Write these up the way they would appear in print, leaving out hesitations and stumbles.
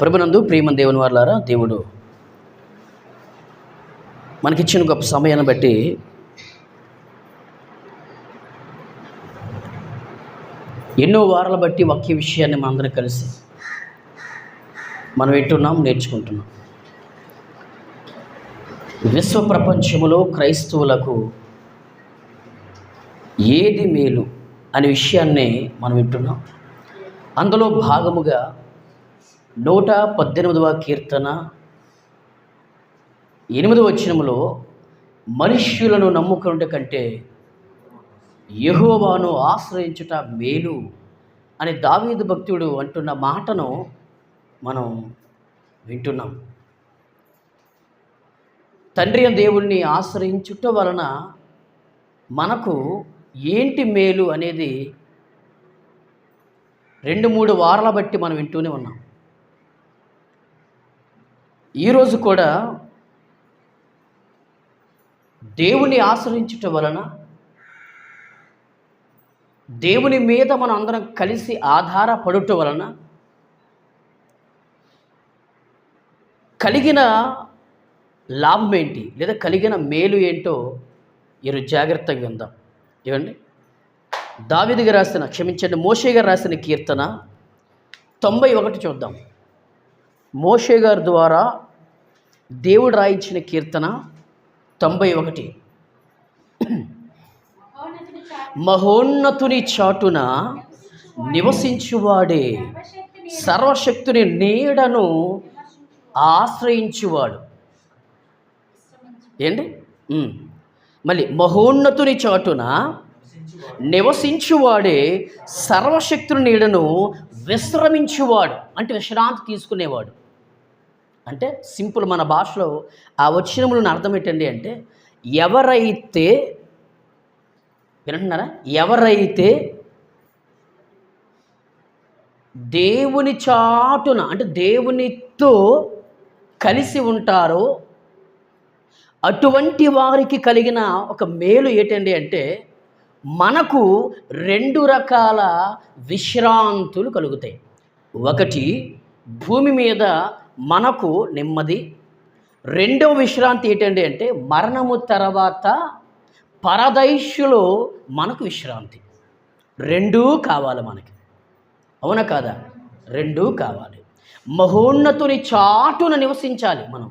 ప్రభునందు ప్రియమైన దేవుని వారలారా, దేవుడు మనకిచ్చిన గొప్ప సమయాన్ని బట్టి ఎన్నో వారాల బట్టి వాక్య విషయాన్ని మనందరం కలిసి మనం వింటున్నాం, నేర్చుకుంటున్నాం. విశ్వ ప్రపంచములో క్రైస్తవులకు ఏది మేలు అనే విషయాన్ని మనం వింటున్నాం. అందులో భాగముగా 118వ కీర్తన 8వ వచనములో మనుష్యులను నమ్ముకునుట కంటే యెహోవాను ఆశ్రయించుట మేలు అని దావీదు భక్తుడు అంటున్న మాటను మనం వింటున్నాం. తండ్రి దేవుణ్ణి ఆశ్రయించుట వలన మనకు ఏంటి మేలు అనేది 2-3 వారాల బట్టి మనం వింటూనే ఉన్నాం. ఈరోజు కూడా దేవుని ఆశ్రయించుట వలన, దేవుని మీద మనం అందరం కలిసి ఆధారపడుట వలన కలిగిన లాభం ఏంటి, లేదా కలిగిన మేలు ఏంటో ఈరోజు జాగ్రత్తగా విందాం. ఏమండి, దావీదు గారు రాసిన, మోషే గారు రాసిన కీర్తన 91 చూద్దాం. మోషే గారి ద్వారా దేవుడు రాయించిన కీర్తన 91. మహోన్నతుని చాటున నివసించువాడే సర్వశక్తుని నీడను ఆశ్రయించువాడు. ఏంటి మళ్ళీ, మహోన్నతుని చాటున నివసించువాడే సర్వశక్తుని నీడను విశ్రమించువాడు. అంటే విశ్రాంతి తీసుకునేవాడు. అంటే సింపుల్ మన భాషలో ఆ వచనములను అర్థం ఏంటండి అంటే, ఎవరైతే వింటున్నారా, ఎవరైతే దేవుని చాటున అంటే దేవునితో కలిసి ఉంటారో అటువంటి వారికి కలిగిన ఒక మేలు ఏంటండి అంటే, మనకు 2 రకాల విశ్రాంతులు కలుగుతాయి. ఒకటి, భూమి మీద మనకు నెమ్మది. రెండవ విశ్రాంతి ఏంటండి అంటే, మరణము తర్వాత పరదైష్యులో మనకు విశ్రాంతి. 2 కావాలి మనకి, అవునా కాదా? 2 కావాలి. మహోన్నతుని చాటున నివసించాలి మనం.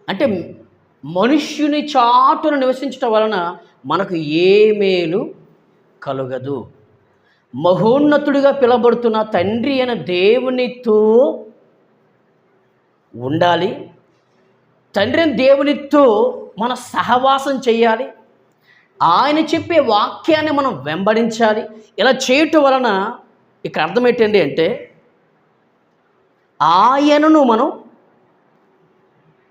అంటే మనుష్యుని చాటున నివసించటం వలన మనకు ఏ మేలు కలుగదు. మహోన్నతుడిగా పిలువబడుతున్న తండ్రి అయిన దేవునితో ఉండాలి. తండ్రి అయిన దేవునితో మన సహవాసం చేయాలి. ఆయన చెప్పే వాక్యాన్ని మనం వెంబడించాలి. ఇలా చేయటం వలన ఇక్కడ అర్థం ఏంటండి అంటే,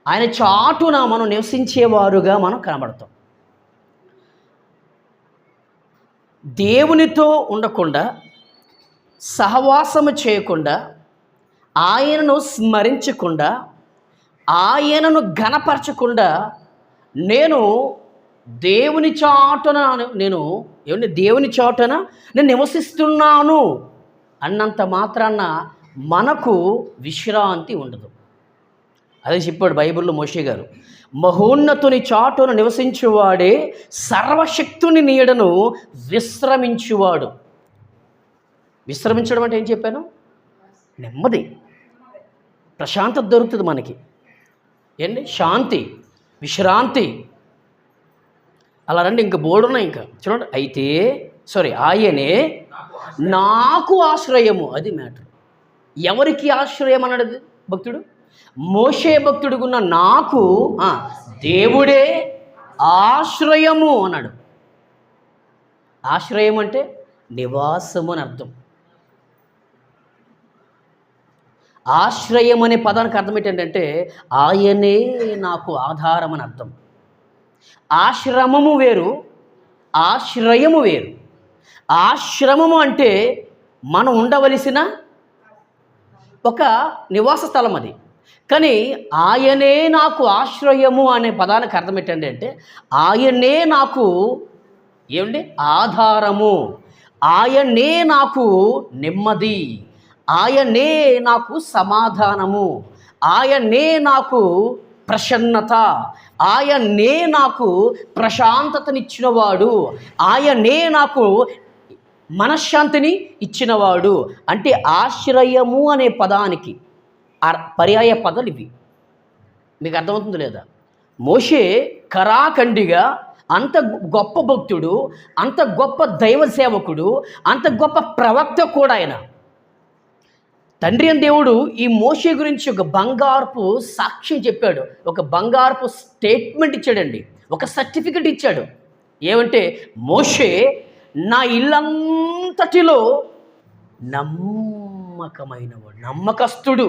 ఆయన చాటున మనం నివసించేవారుగా మనం కనబడతాం. దేవునితో ఉండకుండా, సహవాసము చేయకుండా, ఆయనను స్మరించకుండా, ఆయనను ఘనపరచకుండా నేను దేవుని చాటున నేను నివసిస్తున్నాను అన్నంత మాత్రాన మనకు విశ్రాంతి ఉండదు. అదే చెప్పాడు బైబిల్లో మోషే గారు, మహోన్నతుని చాటును నివసించువాడే సర్వశక్తుని నీడను విశ్రమించువాడు. విశ్రమించడం అంటే ఏం చెప్పాను? నెమ్మది, ప్రశాంతత దొరుకుతుంది మనకి. ఏంటి? శాంతి, విశ్రాంతి. అలా రండి, ఇంకా బోర్డున్నాయి. ఇంకా చూడండి. ఆయనే నాకు ఆశ్రయము. అది మ్యాటర్. ఎవరికి ఆశ్రయం అన్నాడు భక్తుడు? మోషే భక్తుడుకున్న నాకు దేవుడే ఆశ్రయము అన్నాడు. ఆశ్రయం అంటే నివాసము అని అర్థం. ఆశ్రయం అనే పదానికి అర్థం ఏంటంటే, ఆయనే నాకు ఆధారం అని అర్థం. ఆశ్రమము వేరు, ఆశ్రయము వేరు. ఆశ్రమము అంటే మనం ఉండవలసిన ఒక నివాస స్థలం అది. కానీ ఆయనే నాకు ఆశ్రయము అనే పదానికి అర్థం ఏంటంటే, ఆయనే నాకు ఆధారము, ఆయనే నాకు నెమ్మది, ఆయనే నాకు సమాధానము, ఆయనే నాకు ప్రసన్నత, ఆయనే నాకు ప్రశాంతతనిచ్చినవాడు, ఆయనే నాకు మనశ్శాంతిని ఇచ్చినవాడు. అంటే ఆశ్రయము అనే పదానికి పర్యాయ పదాలు ఇవి. మీకు అర్థమవుతుంది లేదా? మోషే కరాఖండిగా అంత గొప్ప భక్తుడు, అంత గొప్ప దైవ సేవకుడు, అంత గొప్ప ప్రవక్త కూడా ఆయన. తండ్రి అని దేవుడు ఈ మోషే గురించి ఒక బంగారపు సాక్ష్యం చెప్పాడు, ఒక బంగారపు స్టేట్మెంట్ ఇచ్చాడండి, ఒక సర్టిఫికెట్ ఇచ్చాడు. ఏమంటే, మోషే నా ఇల్లంతటిలో నమ్మకమైనవాడు, నమ్మకస్తుడు.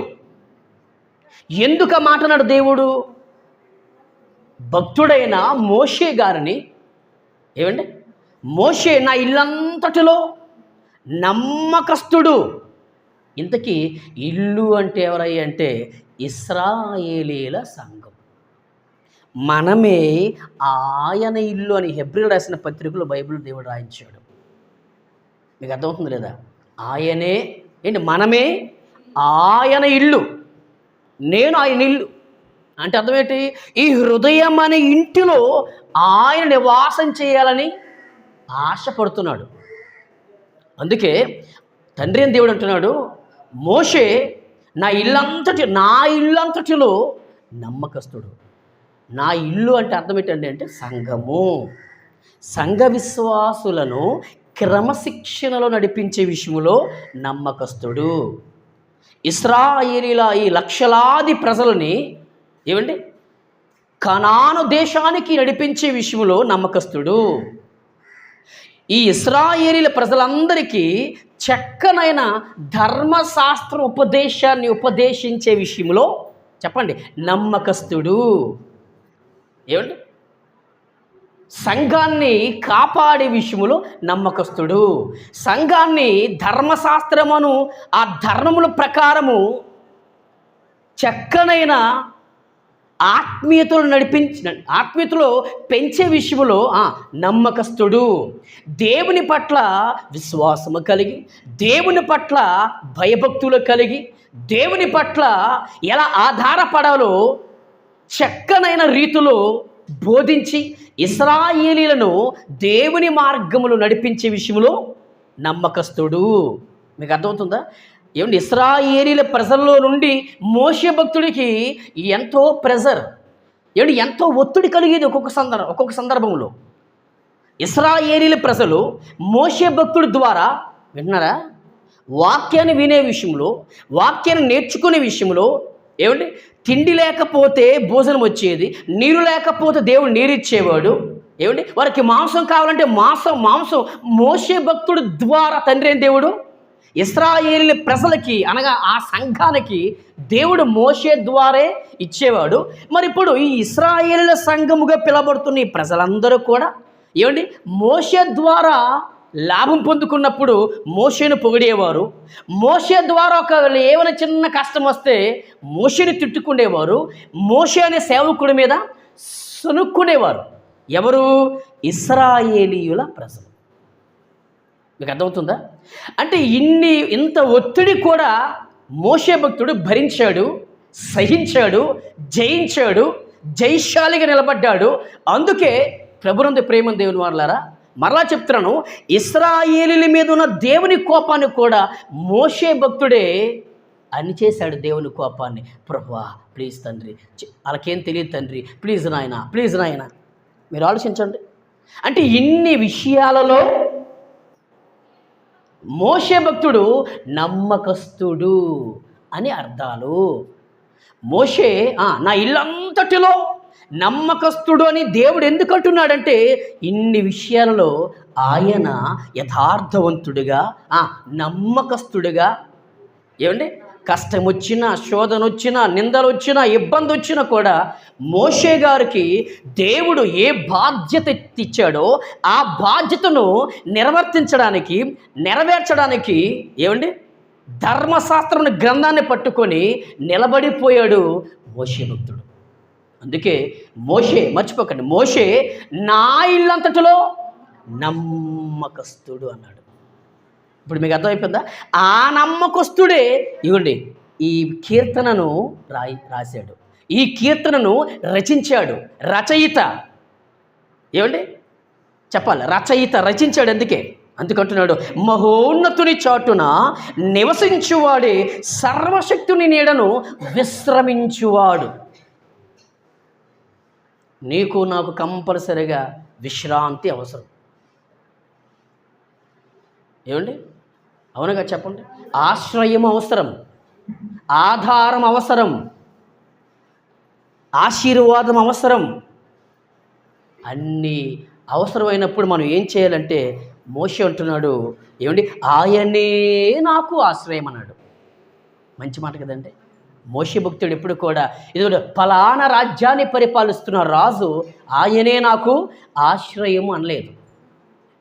ఎందుకు ఆ మాట అన్నాడు దేవుడు? భక్తుడైన మోషే గారిని, ఏమండి, మోషే నా ఇల్లంతటిలో నమ్మకస్తుడు. ఇంతకీ ఇల్లు అంటే ఎవరయ్య అంటే ఇశ్రాయేలీల సంఘం. మనమే ఆయన ఇల్లు అని హెబ్రీయులు రాసిన పత్రికలో బైబిల్ దేవుడు రాయించాడు. మీకు అర్థమవుతుంది లేదా? ఆయనే ఏంటి, మనమే ఆయన ఇల్లు, నేను ఆయన ఇల్లు అంటే అర్థం ఏంటి? ఈ హృదయం అనే ఇంటిలో ఆయన నివాసం చేయాలని ఆశపడుతున్నాడు. అందుకే తండ్రి అని దేవుడు అంటున్నాడు, మోషే నా ఇల్లంతటిలో నమ్మకస్తుడు. నా ఇల్లు అంటే అర్థం ఏంటంటే అంటే సంఘము, సంఘ విశ్వాసులను క్రమశిక్షణలో నడిపించే విషయంలో నమ్మకస్తుడు. ఇశ్రాయేలీల ఈ లక్షలాది ప్రజలని ఏమండి కనాను దేశానికి నడిపించే విషయంలో నమ్మకస్తుడు. ఈ ఇశ్రాయేలీల ప్రజలందరికీ చక్కనైన ధర్మశాస్త్ర ఉపదేశాన్ని ఉపదేశించే విషయంలో చెప్పండి నమ్మకస్తుడు. ఏమండి, సంఘాన్ని కాపాడే విషయంలో నమ్మకస్తుడు. సంఘాన్ని ధర్మశాస్త్రమును ఆ ధర్మముల ప్రకారము చక్కనైన ఆత్మీయతలో పెంచే విషయంలో నమ్మకస్తుడు. దేవుని పట్ల విశ్వాసము కలిగి, దేవుని పట్ల భయభక్తులు కలిగి, దేవుని పట్ల ఎలా ఆధారపడాలో చక్కనైన రీతిలో బోధించి ఇశ్రాయేలీలను దేవుని మార్గములు నడిపించే విషయంలో నమ్మకస్తుడు. మీకు అర్థమవుతుందా? ఏమంటే, ఇశ్రాయేలీల ప్రజల్లో నుండి మోషే భక్తుడికి ఎంతో ప్రెజర్, ఏమంటే ఎంతో ఒత్తిడి కలిగేది ఒక్కొక్క సందర్భంలో. ఇశ్రాయేలీల ప్రజలు మోషే భక్తుడి ద్వారా విన్నారా, వాక్యాన్ని వినే విషయంలో, వాక్యాన్ని నేర్చుకునే విషయంలో, ఏమంటే తిండి లేకపోతే భోజనం వచ్చేది, నీరు లేకపోతే దేవుడు నీరిచ్చేవాడు. ఏమంటే వారికి మాంసం కావాలంటే మాంసం మోషే భక్తుడి ద్వారా తండ్రి అయిన దేవుడు ఇశ్రాయేలీల ప్రజలకి అనగా ఆ సంఘానికి దేవుడు మోషే ద్వారే ఇచ్చేవాడు. మరి ఇప్పుడు ఈ ఇశ్రాయేలీల సంఘముగా పిలబడుతున్న ఈ ప్రజలందరూ కూడా ఏమండి మోషే ద్వారా లాభం పొందుకున్నప్పుడు మోషేను పొగిడేవారు. మోషే ద్వారా ఒకవేళ ఏమైనా చిన్న కష్టం వస్తే మోషేని తిట్టుకునేవారు. మోషే అనే సేవకుడి మీద సనుక్కునేవారు. ఎవరు? ఇశ్రాయేలీయుల ప్రజలు. మీకు అర్థమవుతుందా? అంటే ఇంత ఒత్తిడి కూడా మోషే భక్తుడు భరించాడు, సహించాడు, జయించాడు, జయశాలిగా నిలబడ్డాడు. అందుకే ప్రభునందు ప్రేమ దేవుని వారలారా, మరలా చెప్తున్నాను, ఇశ్రాయేలీల మీద ఉన్న దేవుని కోపాన్ని కూడా మోషే భక్తుడే అణిచేశాడు. దేవుని కోపాన్ని, ప్రభువా ప్లీజ్ తండ్రి, వాళ్ళకేం తెలియదు తండ్రి, ప్లీజ్ నాయన. మీరు ఆలోచించండి. అంటే ఇన్ని విషయాలలో మోషే భక్తుడు నమ్మకస్తుడు అని అర్థాలు. మోషే నా ఇల్లంతటిలో నమ్మకస్తుడు అని దేవుడు ఎందుకు అంటున్నాడంటే, ఇన్ని విషయాలలో ఆయన యథార్థవంతుడిగా, నమ్మకస్తుడిగా, ఏమండి కష్టం వచ్చినా, శోధన వచ్చినా, నిందలు వచ్చినా, ఇబ్బంది వచ్చినా కూడా మోషే గారికి దేవుడు ఏ బాధ్యత ఇచ్చాడో ఆ బాధ్యతను నెరవేర్చడానికి ఏమండి ధర్మశాస్త్రం గ్రంథాన్ని పట్టుకొని నిలబడిపోయాడు మోషే భక్తుడు. అందుకే మోషే, మర్చిపోకండి, మోషే నా ఇల్లంతటిలో నమ్మకస్తుడు అన్నాడు. ఇప్పుడు మీకు అర్థమైపోయిందా? ఆ నమ్మకస్తుడే ఇవ్వండి ఈ కీర్తనను రాశాడు, ఈ కీర్తనను రచించాడు. రచయిత ఏమండి చెప్పాలి, రచయిత రచించాడు. అందుకంటున్నాడు, మహోన్నతుని చాటున నివసించువాడే సర్వశక్తుని నీడను విశ్రమించువాడు. నీకు నాకు కంపల్సరిగా విశ్రాంతి అవసరం. ఏమండి అవునుగా చెప్పండి. ఆశ్రయం అవసరం, ఆధారం అవసరం, ఆశీర్వాదం అవసరం. అన్నీ అవసరమైనప్పుడు మనం ఏం చేయాలంటే, మోషే అంటున్నాడు ఏమండి, ఆయనే నాకు ఆశ్రయం అన్నాడు. మంచి మాట కదండి. మోషే భక్తుడు ఎప్పుడు కూడా ఇది ఫలానా రాజ్యాన్ని పరిపాలిస్తున్న రాజు ఆయనే నాకు ఆశ్రయము అనలేదు.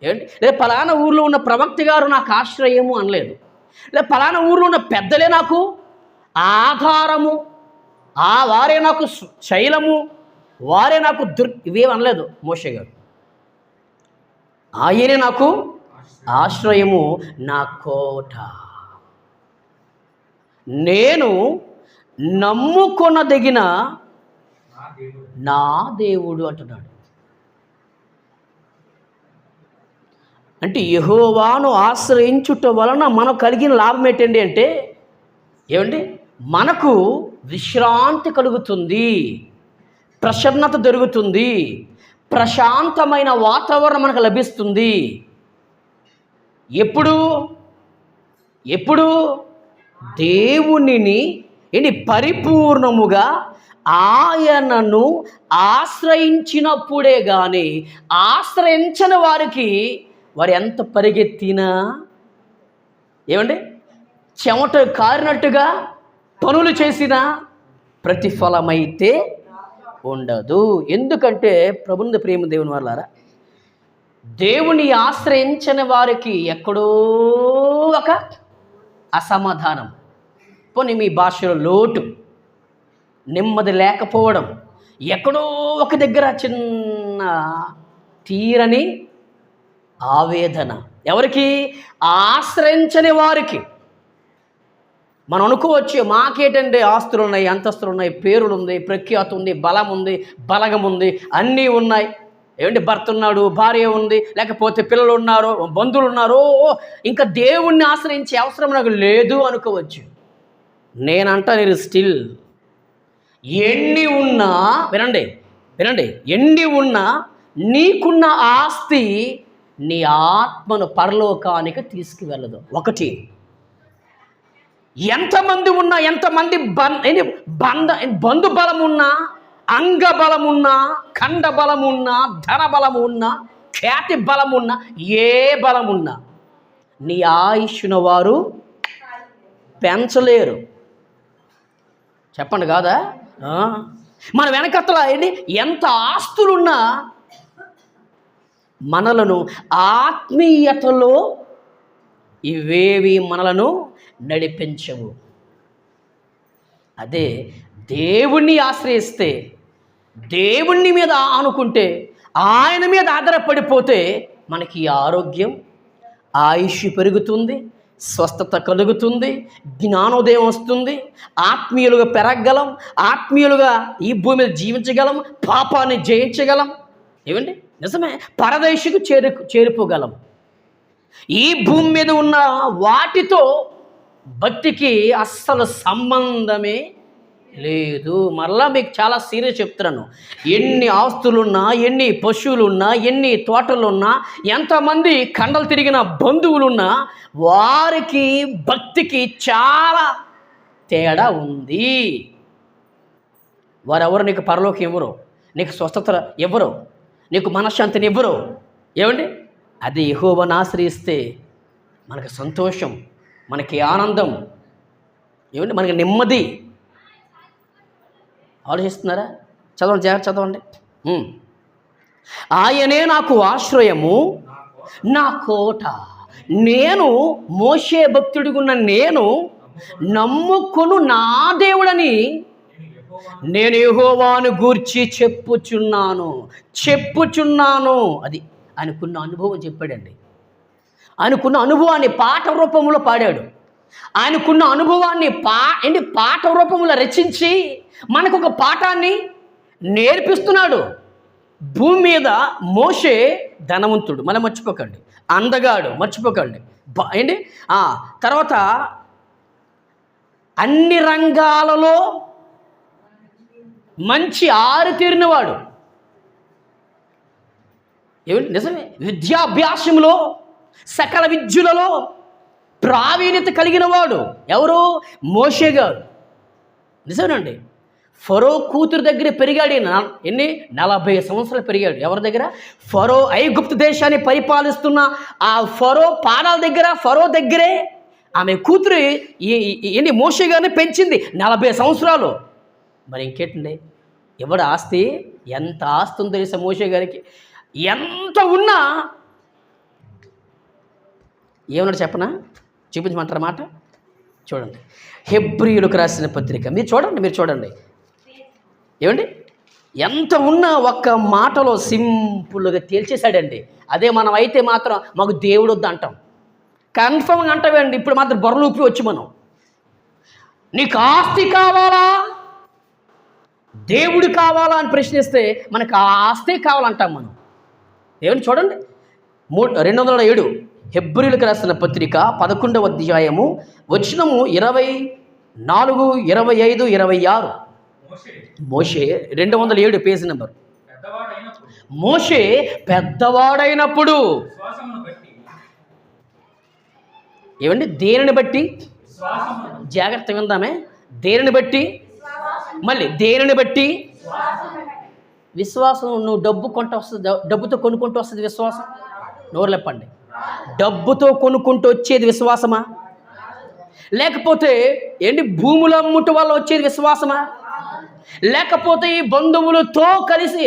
ఏమండి, లేదా ఫలానా ఊర్లో ఉన్న ప్రవక్త గారు నాకు ఆశ్రయము అనలేదు. లేదా ఫలానా ఊర్లో ఉన్న పెద్దలే నాకు ఆధారము, వారే నాకు శైలము, వారే నాకు ఇవేం అనలేదు మోషే గారు. ఆయనే నాకు ఆశ్రయము, నా కోట, నేను నమ్ముకొనదగిన నా దేవుడు అంటున్నాడు. అంటే యెహోవాను ఆశ్రయించుట వలన మనకు కలిగిన లాభం ఏంటండి అంటే ఏమండి, మనకు విశ్రాంతి కలుగుతుంది, ప్రసన్నత దొరుకుతుంది, ప్రశాంతమైన వాతావరణం మనకు లభిస్తుంది. ఎప్పుడు దేవునిని పరిపూర్ణముగా ఆయనను ఆశ్రయించినప్పుడే కానీ, ఆశ్రయించని వారికి వారు ఎంత పరిగెత్తినా ఏమండి చెమట కారినట్టుగా పనులు చేసినా ప్రతిఫలమైతే ఉండదు. ఎందుకంటే ప్రభుని ప్రేమ దేవుని వాళ్ళారా, దేవుని ఆశ్రయించని వారికి ఎక్కడో ఒక అసమాధానం, పోనీ మీ భాషలో లోటు, నెమ్మది లేకపోవడం, ఎక్కడో ఒక దగ్గర చిన్న తీరని ఆవేదన. ఎవరికి? ఆశ్రయించని వారికి. మనం అనుకోవచ్చు, మాకేటండి ఆస్తులు ఉన్నాయి, అంతస్తులు ఉన్నాయి, పేరులు ఉంది, ప్రఖ్యాతి ఉంది, బలం ఉంది, బలగం ఉంది, అన్నీ ఉన్నాయి. ఏమంటే భర్త ఉన్నాడు, భార్య ఉంది, లేకపోతే పిల్లలు ఉన్నారు, బంధువులు ఉన్నారు, ఇంకా దేవుణ్ణి ఆశ్రయించే అవసరం నాకు లేదు అనుకోవచ్చు. నేనంటా మీరు స్టిల్ ఎన్ని ఉన్నా వినండి, ఎన్ని ఉన్నా నీకున్న ఆస్తి నీ ఆత్మను పరలోకానికి తీసుకువెళ్ళదు. ఒకటి, ఎంతమంది ఉన్నా, ఎంతమంది బంధు బలం ఉన్నా, అంగ బలం ఉన్నా, ఖండ బలం ఉన్నా, ధన బలం ఉన్నా, ఖ్యాతి బలం ఉన్నా, ఏ బలం ఉన్నా నీ ఆయుష్ను వారు పెంచలేరు. చెప్పండి కాదా? మన వెనకత్తల ఎంత ఆస్తులున్నా మనలను ఆత్మీయతలో ఇవేవి మనలను నడిపించవు. అదే దేవుణ్ణి ఆశ్రయిస్తే, దేవుణ్ణి మీద ఆనుకుంటే, ఆయన మీద ఆధారపడిపోతే మనకి ఆరోగ్యం, ఆయుష్ పెరుగుతుంది, స్వస్థత కలుగుతుంది, జ్ఞానోదయం వస్తుంది, ఆత్మీయులుగా పెరగగలం, ఆత్మీయులుగా ఈ భూమి మీద జీవించగలం, పాపాన్ని జయించగలం. ఏమండి నిజమే, పరదేశుకు చేరిపోగలం. ఈ భూమి మీద ఉన్న వాటితో భక్తికి అస్సలు సంబంధమే లేదు. మరలా మీకు చాలా సీరియస్ చెప్తున్నాను. ఎన్ని ఆస్తులున్నా, ఎన్ని పశువులున్నా, ఎన్ని తోటలున్నా, ఎంతమంది కండలు తిరిగిన బంధువులున్నా, వారికి భక్తికి చాలా తేడా ఉంది. వారెవరు నీకు పరలోకం ఇవ్వరు, నీకు స్వస్థత ఇవ్వరు, నీకు మనశ్శాంతిని ఇవ్వరు. ఏమండి అది యెహోవాను ఆశ్రయిస్తే మనకు సంతోషం, మనకి ఆనందం, ఏమండి మనకి నెమ్మది. ఆలోచిస్తున్నారా? చదవండి, జాగ్రత్త చదవండి. ఆయనే నాకు ఆశ్రయము, నా కోట, నేను మోషే భక్తుడిగున్న నేను నమ్ముకొను నా దేవుడని నేను యెహోవాను గూర్చి చెప్పుచున్నాను. అది ఆయనకున్న అనుభవం చెప్పాడండి. ఆయనకున్న అనుభవాన్ని పాట రూపంలో పాడాడు. ఆయనకున్న అనుభవాన్ని పాట రూపంలో రచించి మనకు ఒక పాఠాన్ని నేర్పిస్తున్నాడు. భూమి మీద మోషే ధనవంతుడు, మళ్ళీ మర్చిపోకండి, అందగాడు మర్చిపోకండి, తర్వాత అన్ని రంగాలలో మంచి ఆరితేరినవాడు. ఏమిటి నిజమే, విద్యాభ్యాసంలో సకల విద్యులలో ప్రావీణ్యత కలిగిన వాడు ఎవరు? మోషే గారు. నిజమేనండి. ఫరో కూతురు దగ్గర పెరిగాడు. 40 సంవత్సరాలు పెరిగాడు. ఎవరి దగ్గర? ఫరో, ఐగుప్తు దేశాన్ని పరిపాలిస్తున్న ఆ ఫరో పాదాల దగ్గర, ఫరో దగ్గరే ఆమె కూతురు మోషే గారిని పెంచింది 40 సంవత్సరాలు. మరి ఇంకేంటండి, ఎవడు ఆస్తి, ఎంత ఆస్తి ఉందో తెలుసా మోషే గారికి? ఎంత ఉన్నా ఏమన్నాడు చెప్పనా? చూపించమంటారా మాట? చూడండి, హెబ్రీయులకు రాసిన పత్రిక మీరు చూడండి. ఏమండి, ఎంత ఉన్నా ఒక్క మాటలో సింపుల్గా తేల్చేశాడండి. అదే మనం అయితే మాత్రం మాకు దేవుడు వద్దు అంటాం, కన్ఫర్మ్గా అంటామండి. ఇప్పుడు మాత్రం బొర్రలూపి వచ్చి మనం, నీకు ఆస్తి కావాలా, దేవుడు కావాలా అని ప్రశ్నిస్తే మనకు ఆ ఆస్తే కావాలంటాం మనం. ఏమని చూడండి, 207 హెబ్రీయులకు రాసిన పత్రిక 11వ అధ్యాయము వచనము 24, 25, 26. మోషే 207 పేజీ నెంబర్. మోషే పెద్దవాడైనప్పుడు ఏమండి, దేనిని బట్టి? జాగ్రత్త విందామే. దేనిని బట్టి? మళ్ళీ దేనిని బట్టి? విశ్వాసం. నువ్వు డబ్బుతో కొనుక్కుంటూ వస్తుంది విశ్వాసం? నోరు లేపండి. డబ్బుతో కొనుక్కుంటూ వచ్చేది విశ్వాసమా? లేకపోతే భూములు అమ్ముట వల్ల వచ్చేది విశ్వాసమా? లేకపోతే ఈ బంధువులతో కలిసి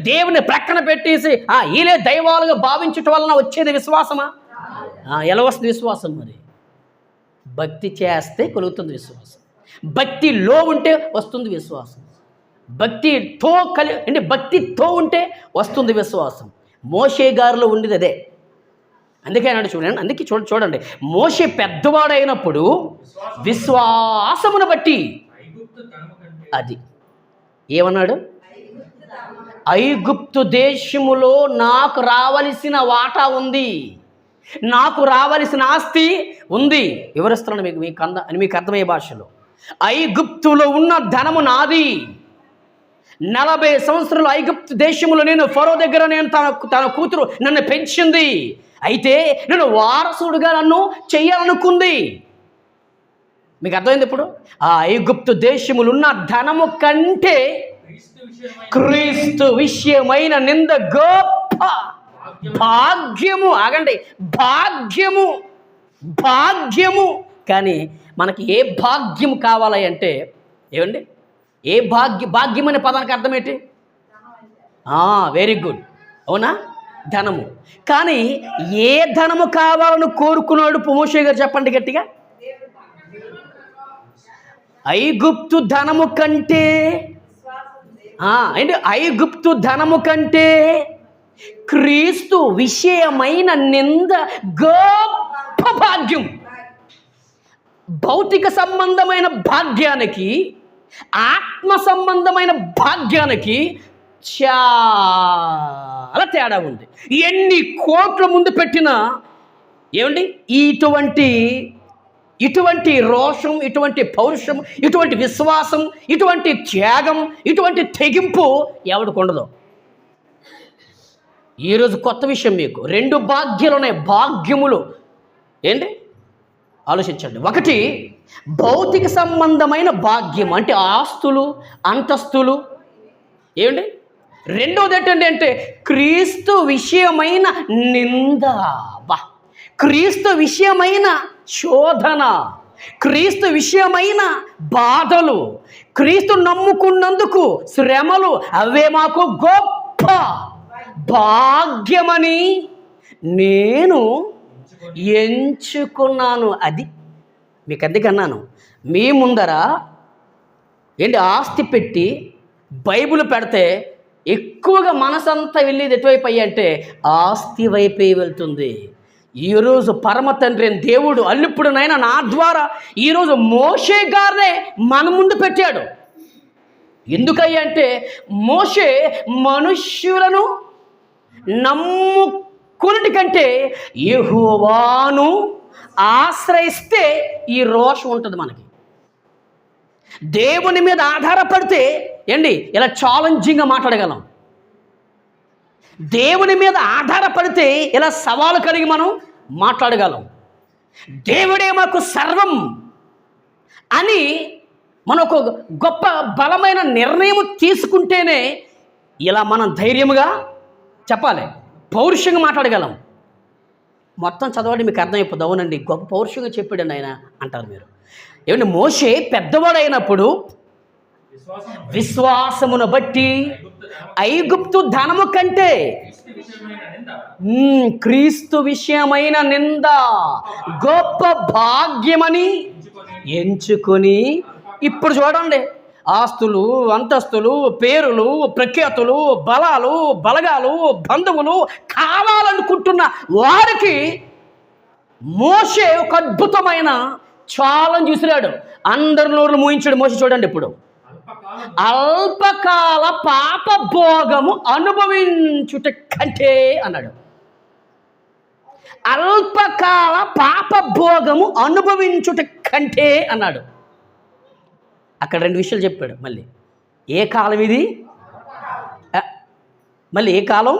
దేవుని ప్రక్కన పెట్టేసి ఈలే దైవాలుగా భావించటం వలన వచ్చేది విశ్వాసమా? ఎలా వస్తుంది విశ్వాసం? మరి భక్తి చేస్తే కలుగుతుంది విశ్వాసం. భక్తిలో ఉంటే వస్తుంది విశ్వాసం. భక్తితో ఉంటే వస్తుంది విశ్వాసం. మోషే గారిలో ఉండేది అదే. అందుకే అన్నాడు చూడండి. అందుకే చూడండి, మోషే పెద్దవాడైనప్పుడు విశ్వాసమును బట్టి అది ఏమన్నాడు? ఐగుప్తు దేశములో నాకు రావలసిన వాటా ఉంది, నాకు రావలసిన ఆస్తి ఉంది. వివరిస్తున్నాను మీకు అర్థమయ్యే భాషలో. ఐగుప్తులో ఉన్న ధనము నాది. 40 సంవత్సరాలు ఐగుప్తు దేశంలో నేను ఫరో దగ్గర తన కూతురు నన్ను పెంచింది. అయితే నేను వారసుడుగా నన్ను చెయ్యాలనుకుంది. మీకు అర్థమైంది ఇప్పుడు? ఆ ఐగుప్తు దేశములు ఉన్న ధనము కంటే క్రీస్తు విషయమైన నింద గొప్ప భాగ్యము. ఆగండి, భాగ్యము. కానీ మనకి ఏ భాగ్యం కావాలి అంటే ఏ భాగ్యం అనే పదానికి అర్థం ఏంటి? వెరీ గుడ్, అవునా? ధనము. కానీ ఏ ధనము కావాలని కోరుకున్నాడు మోషే గారు? చెప్పండి గట్టిగా. ఐగుప్తు ధనము కంటే ఐగుప్తు ధనము కంటే క్రీస్తు విషయమైన నింద గొప్ప భాగ్యం. భౌతిక సంబంధమైన భాగ్యానికి, ఆత్మ సంబంధమైన భాగ్యానికి చాలా తేడా ఉంది. ఎన్ని కోట్ల ముందు పెట్టినా ఇటువంటి రోషం, ఇటువంటి పౌరుషం, ఇటువంటి విశ్వాసం, ఇటువంటి త్యాగం, ఇటువంటి తెగింపు ఎవడికి ఉండదు. ఈరోజు కొత్త విషయం మీకు 2 భాగ్యాలు ఉన్నాయి. భాగ్యములు ఆలోచించండి. ఒకటి భౌతిక సంబంధమైన భాగ్యం, అంటే ఆస్తులు, అంతస్తులు. రెండోది ఏంటంటే క్రీస్తు విషయమైన నింద, క్రీస్తు విషయమైన శోధన, క్రీస్తు విషయమైన బాధలు, క్రీస్తు నమ్ముకున్నందుకు శ్రమలు, అవే మాకు గొప్ప భాగ్యమని నేను ఎంచుకున్నాను. అది మీకు అందుకన్నాను, మీ ముందర ఆస్తి పెట్టి బైబిల్ పెడితే ఎక్కువగా మనసంతా వెళ్ళేది ఎటువైపు అంటే ఆస్తి వైపే వెళ్తుంది. ఈరోజు పరమ తండ్రి అయిన దేవుడు అల్లిప్పుడునైనా నా ద్వారా ఈరోజు మోషే గారినే మన ముందు పెట్టాడు. ఎందుకయ్యా అంటే మోషే మనుష్యులను నమ్ముకున్నటి కంటే యెహోవాను ఆశ్రయిస్తే ఈ రోషం ఉంటుంది మనకి. దేవుని మీద ఆధారపడితే ఇలా ఛాలెంజింగ్గా మాట్లాడగలం. దేవుని మీద ఆధారపడితే ఇలా సవాలు కలిగి మనం మాట్లాడగలం. దేవుడే మాకు సర్వం అని మనం ఒక గొప్ప బలమైన నిర్ణయం తీసుకుంటేనే ఇలా మనం ధైర్యముగా చెప్పాలి, పౌరుషంగా మాట్లాడగలం. మొత్తం చదవండి, మీకు అర్థమైపోతుంది. అవునండి, గొప్ప పౌరుషంగా చెప్పాడండి ఆయన అంటారు మీరు. మోషే పెద్దవాడైనప్పుడు విశ్వాసమును బట్టి ఐగుప్తు ధనము కంటే క్రీస్తు విషయమైన నింద గొప్ప భాగ్యమని ఎంచుకొని, ఇప్పుడు చూడండి, ఆస్తులు, అంతస్తులు, పేరులు, ప్రఖ్యాతులు, బలాలు, బలగాలు, బంధువులు కావాలనుకుంటున్న వారికి మోషే ఒక అద్భుతమైన ఛాలెంజ్ విసిరాడు. అందరి నోరులు మూయించాడు మోషే. చూడండి, ఇప్పుడు అల్పకాల పాప భోగము అనుభవించుట కంటే అన్నాడు. అల్పకాల పాప భోగము అనుభవించుట కంటే అన్నాడు. అక్కడ 2 విషయాలు చెప్పాడు. మళ్ళీ ఏ కాలం ఇది, మళ్ళీ ఏ కాలం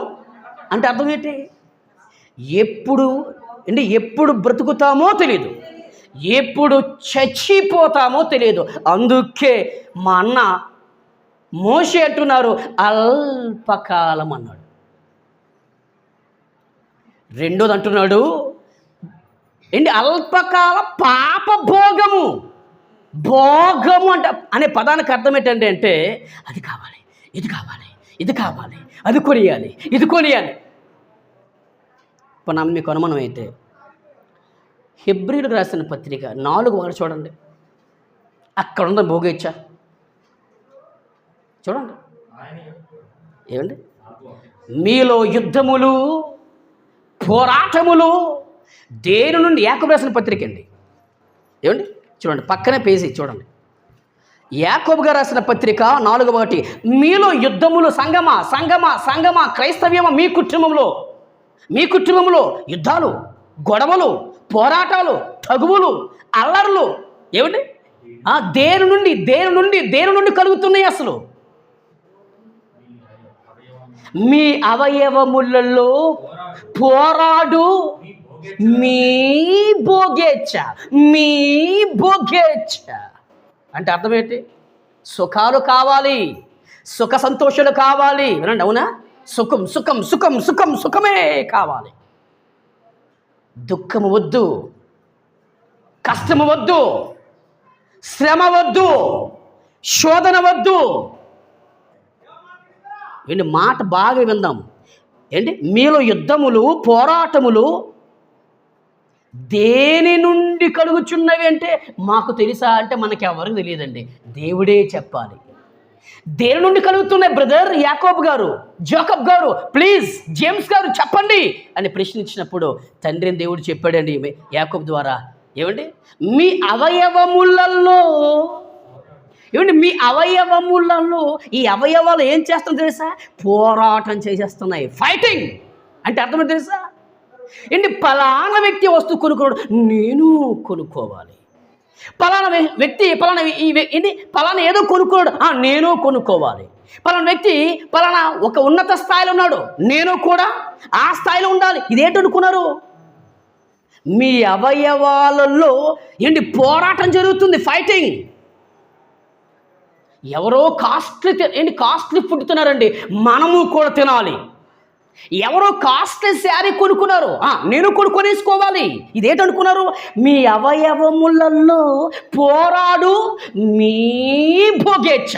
అంటే అర్థం ఏంటి? ఎప్పుడు బ్రతుకుతామో తెలియదు, ఎప్పుడు చచ్చిపోతామో తెలియదు. అందుకే మా అన్న మోషే అంటున్నారు అల్పకాలం అన్నాడు. రెండోది అంటున్నాడు అల్పకాల పాప భోగము. భోగము అనే పదానికి అర్థం ఏంటంటే అది కావాలి, ఇది కావాలి, ఇది కావాలి, అది కొనియాలి, ఇది కొనియాలి. ఇప్పుడు మీకు అనుమానం అయితే హెబ్రీయులకు రాసిన పత్రిక 4 చూడండి, అక్కడ ఉన్న భోగేచ్ఛ చూడండి. మీలో యుద్ధములు, పోరాటములు దేని నుండి, యాకోబు రాసిన పత్రిక అండి. చూడండి, పక్కనే పేజీ చూడండి. యాకోబు గారు రాసిన పత్రిక 4:1 మీలో యుద్ధములు, సంగమా క్రైస్తవ్యమా, మీ కుటుంబంలో యుద్ధాలు, గొడవలు, పోరాటాలు, తగువులు, అల్లర్లు దేని నుండి కలుగుతున్నాయి? అసలు మీ అవయవములలో పోరాడు మీ భోగేచ్ఛ అంటే అర్థం ఏంటి? సుఖాలు కావాలి, సుఖ సంతోషాలు కావాలి. వినండి, అవునా? సుఖమే కావాలి. దుఃఖము వద్దు, కష్టము వద్దు, శ్రమ వద్దు, శోధన వద్దు. మాట బాగా విందాం. మీలో యుద్ధములు, పోరాటములు దేని నుండి కలుగుచున్నవి అంటే మాకు తెలుసా అంటే మనకి ఎవరికి తెలియదండి, దేవుడే చెప్పాలి. దేని నుండి కలుగుతున్నాయి బ్రదర్ యాకోబు గారు, జాకబ్ గారు, ప్లీజ్ జేమ్స్ గారు చెప్పండి అని ప్రశ్నించినప్పుడు తండ్రి దేవుడు చెప్పాడండి యాకోబు ద్వారా. మీ అవయవములలో ఈ అవయవాలు ఏం చేస్తాం తెలుసా? పోరాటం చేసేస్తున్నాయి. ఫైటింగ్ అంటే అర్థం తెలుసా? పలానా వ్యక్తి వస్తువు కొనుక్కోడు, నేను కొనుక్కోవాలి. పలానా వ్యక్తి పలానా ఏదో కొనుక్కోడు, నేను కొనుక్కోవాలి. పలానా వ్యక్తి పలానా ఒక ఉన్నత స్థాయిలో ఉన్నాడు, నేను కూడా ఆ స్థాయిలో ఉండాలి. ఇదేంటనుకున్నారు? మీ అవయవాలలో పోరాటం జరుగుతుంది, ఫైటింగ్. ఎవరో కాస్ట్లీ ఫుడ్ తినారండి, మనము కూడా తినాలి. ఎవరో కాస్ట్లీ శారీ కొనుక్కున్నారు, నేను కొనుక్కొనేసుకోవాలి. ఇదేంటనుకున్నారు? మీ అవయవములలో పోరాడు మీ భోగేచ్ఛ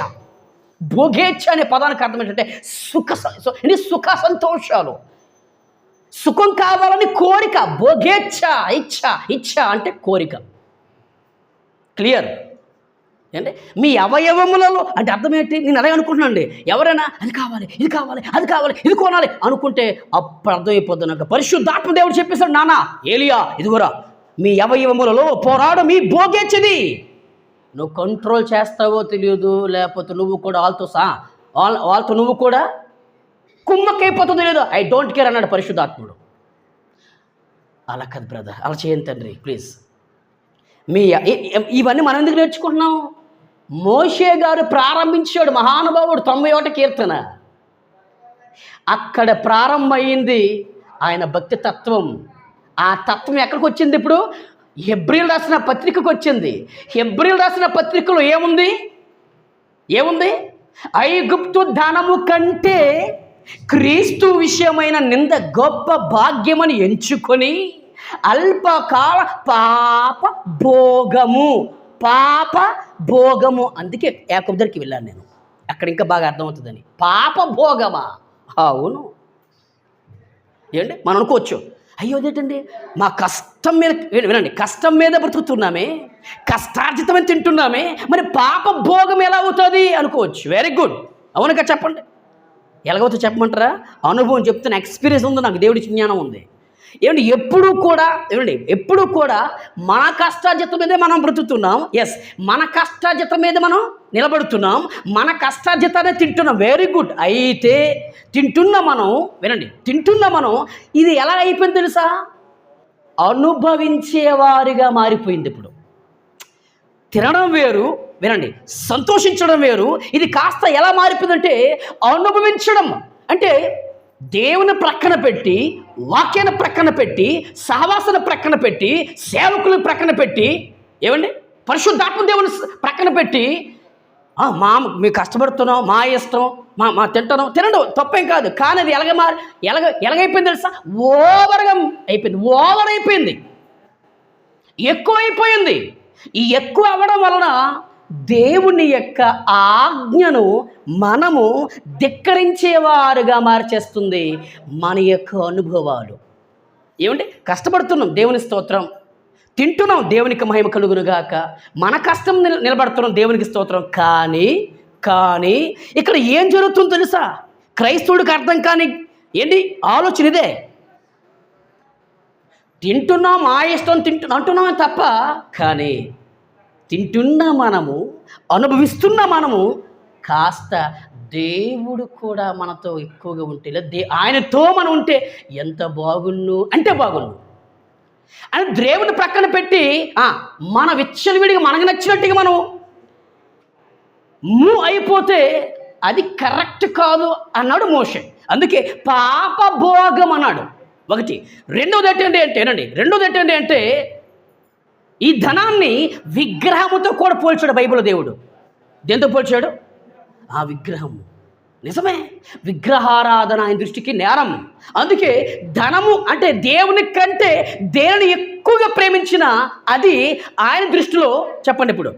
అనే పదానికి అర్థం ఏంటంటే సుఖ సంతోషాలు. సుఖం కావాలని కోరిక, భోగేచ్ఛ, ఇచ్ఛ అంటే కోరిక. క్లియర్? అంటే మీ అవయవములలో అంటే అర్థం ఏంటి? నేను అలాగే అనుకుంటున్నానండి. ఎవరైనా అది కావాలి, ఇది కావాలి, అది కావాలి, ఇది కొనాలి అనుకుంటే అప్పుడు అర్థమైపోద్ది నాకు. పరిశుద్ధాత్మ దేవుడు చెప్పేశాడు, నానా ఏలియా ఇదిగోరా మీ అవయవములలో పోరాడు మీ భోగేచ్చిది. నువ్వు కంట్రోల్ చేస్తావో తెలియదు, లేకపోతే నువ్వు కూడా వాళ్ళతో నువ్వు కూడా కుమ్మకైపోతుందో తెలియదు. ఐ డోంట్ కేర్ అన్నాడు పరిశుద్ధాత్ముడు. అలా కాదు బ్రదర్, అలా చేయండి తండ్రి ప్లీజ్. ఇవన్నీ మనం ఎందుకు నేర్చుకుంటున్నాం? మోషే గారు ప్రారంభించాడు, మహానుభావుడు 91 కీర్తన. అక్కడ ప్రారంభమైంది ఆయన భక్తి తత్వం. ఆ తత్వం ఎక్కడికి వచ్చింది? ఇప్పుడు హెబ్రీలు రాసిన పత్రికకు వచ్చింది. హెబ్రీలు రాసిన పత్రికలో ఏముంది? ఐగుప్తు ధనము కంటే క్రీస్తు విషయమైన నింద గొప్ప భాగ్యమని ఎంచుకొని అల్పకాల పాప భోగము. అందుకే యాకోబు దగ్గరికి వెళ్ళాను నేను, అక్కడ ఇంకా బాగా అర్థమవుతుందని. పాప భోగమా? అవును. ఏంటి మనం అనుకోవచ్చు, అయ్యో అదేంటండి మా కష్టం మీద, వినండి, కష్టం మీద బ్రతుకుతున్నామే, కష్టార్జితమని తింటున్నామే, మరి పాప భోగం ఎలా అవుతుంది అనుకోవచ్చు. వెరీ గుడ్, అవునుగా చెప్పండి. ఎలాగవుతుందో చెప్పమంటారా? అనుభవం చెప్తున్న ఎక్స్పీరియన్స్ ఉంది నాకు, దేవుడి జ్ఞానం ఉంది. ఎప్పుడు కూడా మన కష్టార్జితం మీదే మనం బ్రతుకుతున్నాం. ఎస్, మన కష్టార్జితం మీద మనం నిలబడుతున్నాం, మన కష్టార్జితాన్ని తింటున్నాం. Very good. అయితే తింటున్న మనం ఇది ఎలా అయిపోయింది తెలుసా? అనుభవించేవారిగా మారిపోయింది. ఇప్పుడు తినడం వేరు, సంతోషించడం వేరు. ఇది కాస్త ఎలా మారిపోయిందంటే అనుభవించడం. అంటే దేవుని ప్రక్కన పెట్టి, వాక్యాన్ని ప్రక్కన పెట్టి, సహవాసన ప్రక్కన పెట్టి, సేవకులను ప్రక్కన పెట్టి, పరిశుద్ధాత్మ దేవుని ప్రక్కన పెట్టి, మేము కష్టపడుతున్నాం, మా ఇష్టం, మా తినడం తప్పేం కాదు. కానీ అది ఎలాగైపోయింది తెలుసా? ఓవర్ అయిపోయింది, ఎక్కువైపోయింది. ఈ ఎక్కువ అవ్వడం వలన దేవుని యొక్క ఆజ్ఞను మనము ధిక్కరించేవారుగా మార్చేస్తుంది మన యొక్క అనుభవాలు. కష్టపడుతున్నాం, దేవుని స్తోత్రం, తింటున్నాం, దేవునికి మహిమ కలుగునుగాక, మన కష్టం నిలబడుతున్నాం, దేవునికి స్తోత్రం. కానీ ఇక్కడ ఏం జరుగుతుందో తెలుసా? క్రైస్తవుడికి అర్థం కాని ఆలోచన ఇదే. తింటున్నాం, మా ఇష్టం అంటున్నామే తప్ప, కానీ తింటున్న మనము, అనుభవిస్తున్న మనము కాస్త దేవుడు కూడా మనతో ఎక్కువగా ఉంటే, ఆయనతో మనం ఉంటే ఎంత బాగున్ను అని దేవుని ప్రక్కన పెట్టి మన విచ్చలవిడిగా మనకు నచ్చినట్టుగా మనం అయిపోతే అది కరెక్ట్ కాదు అన్నాడు మోషే. అందుకే పాప భోగం అన్నాడు ఒకటి. రెండోది ఏంటంటే అంటే ఈ ధనాన్ని విగ్రహముతో కూడా పోల్చాడు బైబిల్ దేవుడు. దేంతో పోల్చాడు? ఆ విగ్రహము. నిజమే, విగ్రహారాధన ఆయన దృష్టికి నేరం. అందుకే ధనము అంటే దేవుని కంటే దేనిని ఎక్కువగా ప్రేమించిన అది ఆయన దృష్టిలో చెప్పండి ఇప్పుడు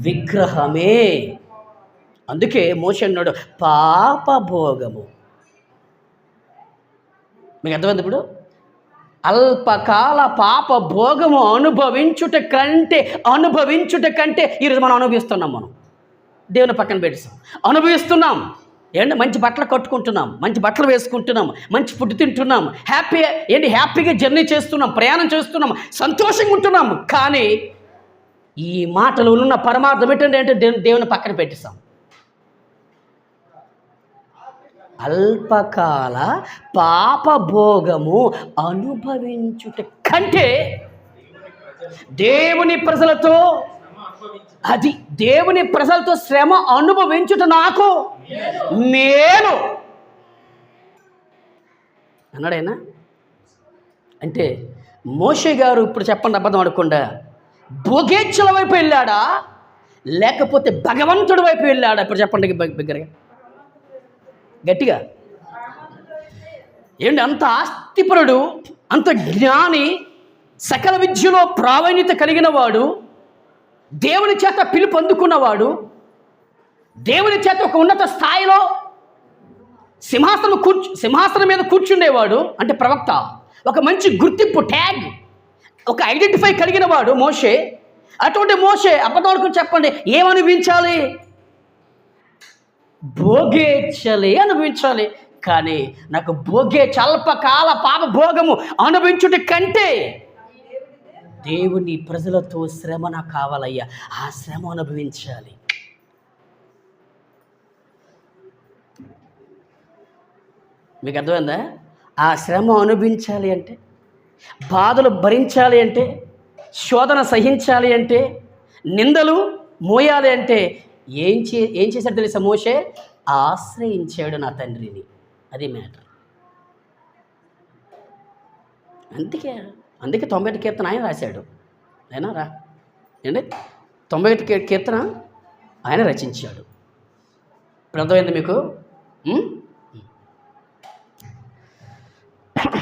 విగ్రహమే. అందుకే మోషే అన్నాడు పాపభోగము. మీకు అర్థమైంది? ఇప్పుడు అల్పకాల పాప భోగము అనుభవించుట కంటే ఈరోజు మనం అనుభవిస్తున్నాం. మనం దేవుని పక్కన పెట్టేస్తాం, అనుభవిస్తున్నాం. మంచి బట్టలు కట్టుకుంటున్నాం, మంచి బట్టలు వేసుకుంటున్నాం, మంచి ఫుడ్ తింటున్నాం, హ్యాపీగా జర్నీ చేస్తున్నాం, ప్రయాణం చేస్తున్నాం, సంతోషంగా ఉంటున్నాం. కానీ ఈ మాటలు ఉన్న పరమార్థం ఏంటంటే దేవుని పక్కన పెట్టేస్తాం. అల్పకాల పాపభోగము అనుభవించుట కంటే దేవుని ప్రజలతో శ్రమ అనుభవించుట నాకు మేలు అన్నాడైనా. అంటే మోషే గారు ఇప్పుడు చెప్పండి, అబద్ధం ఆడకుండా భోగేచ్ఛల వైపు వెళ్ళాడా లేకపోతే భగవంతుడి వైపు వెళ్ళాడా? ఇప్పుడు చెప్పండి బిగ్గరగా, గట్టిగా. అంత ఆస్తిపరుడు, అంత జ్ఞాని, సకల విద్యలో ప్రావీణ్యత కలిగిన వాడు, దేవుని చేత పిలుపు అందుకున్నవాడు, దేవుని చేత ఒక ఉన్నత స్థాయిలో సింహాసనం మీద కూర్చుండేవాడు, అంటే ప్రవక్త, ఒక మంచి గుర్తింపు ట్యాగ్, ఒక ఐడెంటిఫై కలిగిన వాడు మోషే. అటువంటి మోషే అబద్ధం చెప్పండి ఏమనిపించాలి? భోగేచ్చలే అనుభవించాలి. కానీ నాకు భోగే చల్పకాల పాప భోగము అనుభవించుట కంటే దేవుని ప్రజలతో శ్రమ నాకు కావాలయ్యా, ఆ శ్రమ అనుభవించాలి. మీకు అర్థమైందా? ఆ శ్రమ అనుభవించాలి అంటే, బాధలు భరించాలి అంటే, శోధన సహించాలి అంటే, నిందలు మోయాలి అంటే ఏం చేశాడు తెలుసా? మోషే ఆశ్రయించాడు నా తండ్రిని. అది మ్యాటర్. అందుకే 91 కీర్తన ఆయన రాశాడు. అయినా ఏంటి 91 కీర్తన ఆయన రచించాడు. ఇప్పుడు అర్థమైంది మీకు?